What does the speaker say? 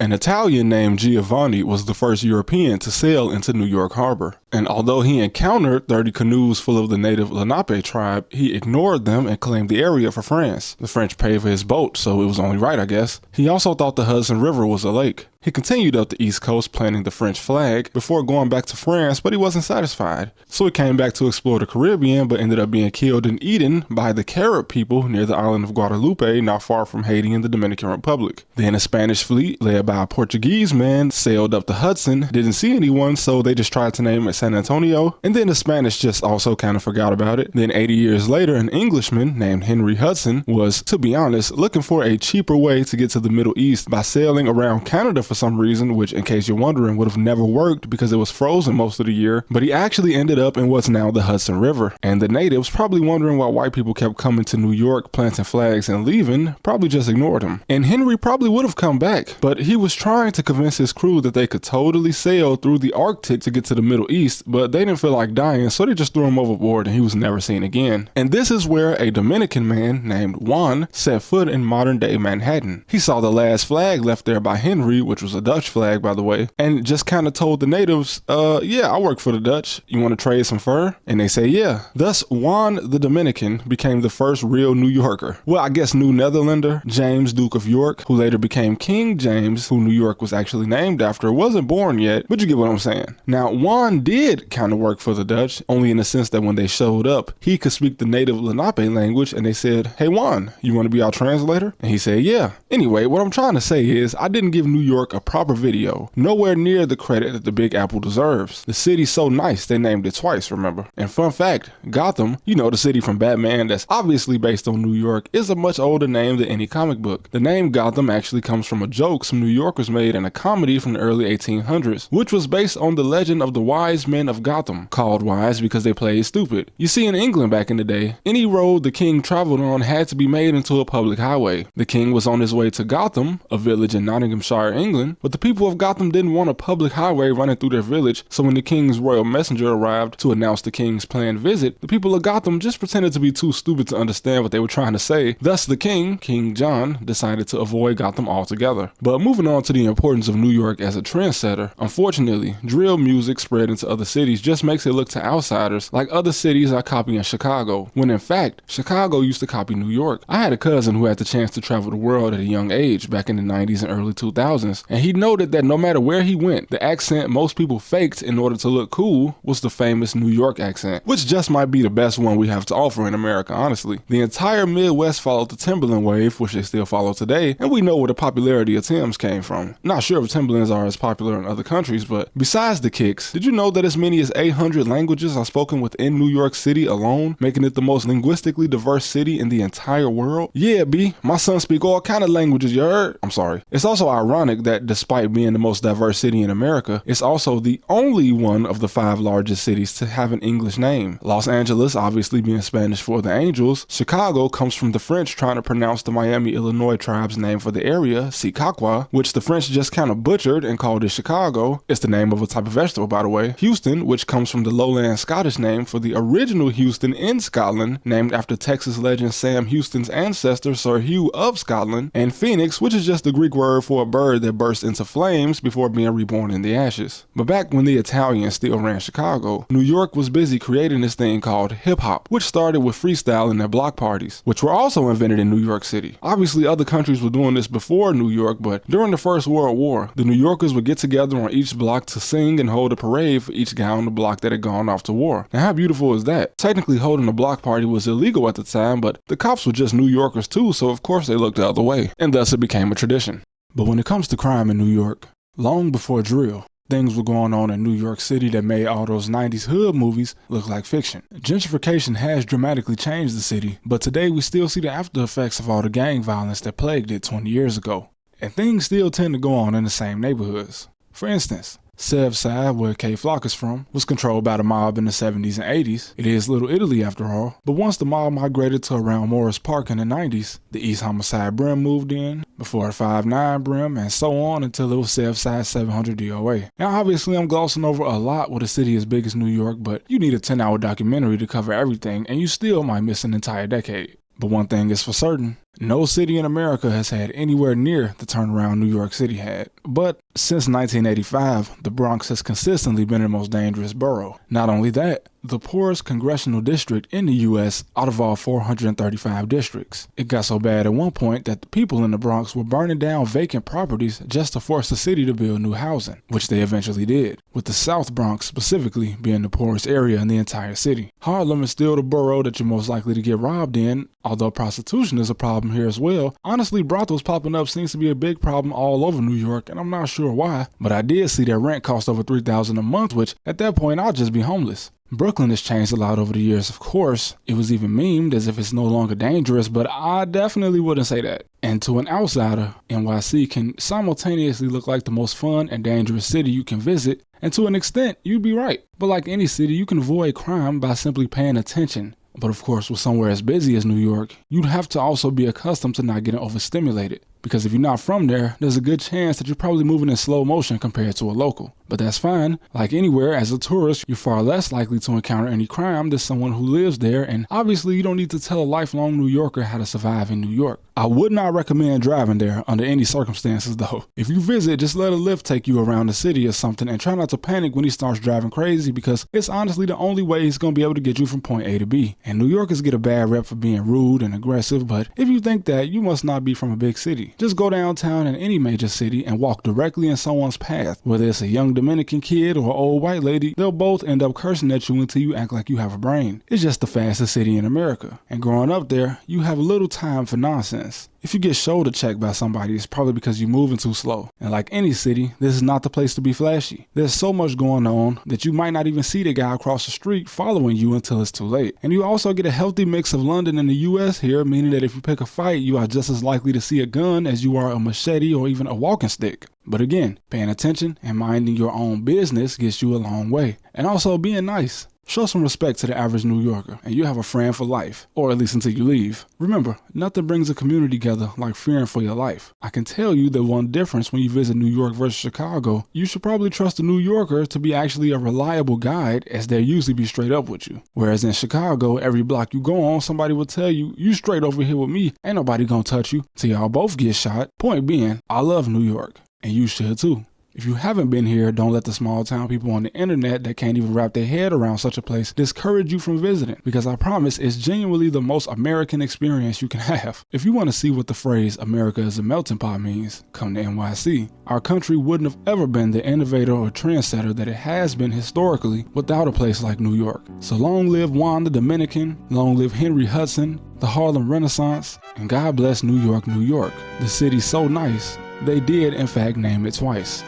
An Italian named Giovanni was the first European to sail into New York Harbor. And although he encountered 30 canoes full of the native Lenape tribe, he ignored them and claimed the area for France. The French paid for his boat, so it was only right, I guess. He also thought the Hudson River was a lake. He continued up the East Coast planting the French flag before going back to France, but he wasn't satisfied. So he came back to explore the Caribbean, but ended up being killed and eaten by the Carib people near the island of Guadalupe, not far from Haiti and the Dominican Republic. Then a Spanish fleet, led by a Portuguese man, sailed up the Hudson, didn't see anyone, so they just tried to name it San Antonio, and then the Spanish just also kind of forgot about it. Then 80 years later, an Englishman named Henry Hudson was, to be honest, looking for a cheaper way to get to the Middle East by sailing around Canada for some reason, which, in case you're wondering, would have never worked because it was frozen most of the year, but he actually ended up in what's now the Hudson River. And the natives, probably wondering why white people kept coming to New York, planting flags and leaving, probably just ignored him. And Henry probably would have come back, but he was trying to convince his crew that they could totally sail through the Arctic to get to the Middle East, but they didn't feel like dying, so they just threw him overboard and he was never seen again. And this is where a Dominican man named Juan set foot in modern day Manhattan. He saw the last flag left there by Henry, which was a Dutch flag, by the way, and just kind of told the natives, yeah, I work for the Dutch. You want to trade some fur? And they say, yeah. Thus, Juan the Dominican became the first real New Yorker. Well, I guess New Netherlander. James, Duke of York, who later became King James, who New York was actually named after, wasn't born yet, but you get what I'm saying. Now, Juan did kind of work for the Dutch, only in the sense that when they showed up, he could speak the native Lenape language, and they said, hey Juan, you want to be our translator? And he said, yeah. Anyway, what I'm trying to say is, I didn't give New York a proper video, nowhere near the credit that the Big Apple deserves. The city's so nice, they named it twice, remember? And fun fact, Gotham, you know, the city from Batman that's obviously based on New York, is a much older name than any comic book. The name Gotham actually comes from a joke some New Yorkers made in a comedy from the early 1800s, which was based on the legend of the wise men of Gotham, called wise because they played stupid. You see, in England back in the day, any road the king traveled on had to be made into a public highway. The king was on his way to Gotham, a village in Nottinghamshire, England, but the people of Gotham didn't want a public highway running through their village, so when the king's royal messenger arrived to announce the king's planned visit, the people of Gotham just pretended to be too stupid to understand what they were trying to say. Thus the king, King John, decided to avoid Gotham altogether. But moving on to the importance of New York as a trendsetter, unfortunately, drill music spread into other cities just makes it look to outsiders like other cities are copying Chicago, when in fact, Chicago used to copy New York. I had a cousin who had the chance to travel the world at a young age back in the 90s and early 2000s, and he noted that no matter where he went, the accent most people faked in order to look cool was the famous New York accent, which just might be the best one we have to offer in America, honestly. The entire Midwest followed the Timberland wave, which they still follow today, and we know where the popularity of Timbs came from. Not sure if Timberlands are as popular in other countries, but besides the kicks, did you know that as many as 800 languages are spoken within New York City alone, making it the most linguistically diverse city in the entire world? Yeah, B, my son speak all kind of languages, you heard? I'm sorry. It's also ironic that despite being the most diverse city in America, it's also the only one of the 5 largest cities to have an English name. Los Angeles obviously being Spanish for the angels. Chicago comes from the French trying to pronounce the Miami, Illinois tribe's name for the area, Secaqua, which the French just kind of butchered and called it Chicago. It's the name of a type of vegetable, by the way. Houston, which comes from the lowland Scottish name for the original Houston in Scotland, named after Texas legend Sam Houston's ancestor, Sir Hugh of Scotland. And Phoenix, which is just the Greek word for a bird that bursts into flames before being reborn in the ashes. But back when the Italians still ran Chicago, New York was busy creating this thing called hip-hop, which started with freestyle in their block parties, which were also invented in New York City. Obviously, other countries were doing this before New York, but during the First World War, the New Yorkers would get together on each block to sing and hold a parade for each guy on the block that had gone off to war. Now, how beautiful is that? Technically, holding a block party was illegal at the time, but the cops were just New Yorkers too, so of course they looked the other way, and thus it became a tradition. But when it comes to crime in New York, long before drill, things were going on in New York City that made all those 90s hood movies look like fiction. Gentrification has dramatically changed the city, but today we still see the after effects of all the gang violence that plagued it 20 years ago. And things still tend to go on in the same neighborhoods. For instance, Sev Side, where K Flock is from, was controlled by the mob in the 70s and 80s. It is Little Italy after all. But once the mob migrated to around Morris Park in the 90s, the East Homicide Brim moved in, before the 5'9 Brim, and so on until it was Sev Side 700 DOA. Now obviously I'm glossing over a lot with a city as big as New York, but you need a 10-hour documentary to cover everything and you still might miss an entire decade. But one thing is for certain, No city in America has had anywhere near the turnaround New York City had. But since 1985, the Bronx has consistently been the most dangerous borough. Not only that, the poorest congressional district in the U.S. out of all 435 districts. It got so bad at one point that the people in the Bronx were burning down vacant properties just to force the city to build new housing, which they eventually did, with the South Bronx specifically being the poorest area in the entire city. Harlem is still the borough that you're most likely to get robbed in, although prostitution is a problem here as well. Honestly, brothels popping up seems to be a big problem all over New York, and I'm not sure why, but I did see that rent cost over $3,000 a month, which at that point I'll just be homeless. Brooklyn has changed a lot over the years, of course. It was even memed as if it's no longer dangerous, but I definitely wouldn't say that. And to an outsider, NYC can simultaneously look like the most fun and dangerous city you can visit, and to an extent, you'd be right. But like any city, you can avoid crime by simply paying attention. But of course, with somewhere as busy as New York, you'd have to also be accustomed to not getting overstimulated. Because if you're not from there, there's a good chance that you're probably moving in slow motion compared to a local. But that's fine. Like anywhere, as a tourist, you're far less likely to encounter any crime than someone who lives there, and obviously you don't need to tell a lifelong New Yorker how to survive in New York. I would not recommend driving there under any circumstances though. If you visit, just let a Lyft take you around the city or something, and try not to panic when he starts driving crazy, because it's honestly the only way he's going to be able to get you from point A to B. And New Yorkers get a bad rep for being rude and aggressive, but if you think that, you must not be from a big city. Just go downtown in any major city and walk directly in someone's path. Whether it's a young Dominican kid or an old white lady, they'll both end up cursing at you until you act like you have a brain. It's just the fastest city in America. And growing up there, you have little time for nonsense. If you get shoulder checked by somebody, it's probably because you're moving too slow. And like any city, this is not the place to be flashy. There's so much going on that you might not even see the guy across the street following you until it's too late. And you also get a healthy mix of London and the US here, meaning that if you pick a fight, you are just as likely to see a gun as you are a machete or even a walking stick. But again, paying attention and minding your own business gets you a long way. And also being nice. Show some respect to the average New Yorker, and you have a friend for life, or at least until you leave. Remember, nothing brings a community together like fearing for your life. I can tell you the one difference when you visit New York versus Chicago. You should probably trust a New Yorker to be actually a reliable guide, as they'll usually be straight up with you. Whereas in Chicago, every block you go on, somebody will tell you, you straight over here with me, ain't nobody gonna touch you, till y'all both get shot. Point being, I love New York, and you should too. If you haven't been here, don't let the small town people on the internet that can't even wrap their head around such a place discourage you from visiting, because I promise it's genuinely the most American experience you can have. If you want to see what the phrase America is a melting pot means, come to NYC. Our country wouldn't have ever been the innovator or trendsetter that it has been historically without a place like New York. So long live Juan the Dominican, long live Henry Hudson, the Harlem Renaissance, and God bless New York, New York. The city's so nice, they did in fact name it twice.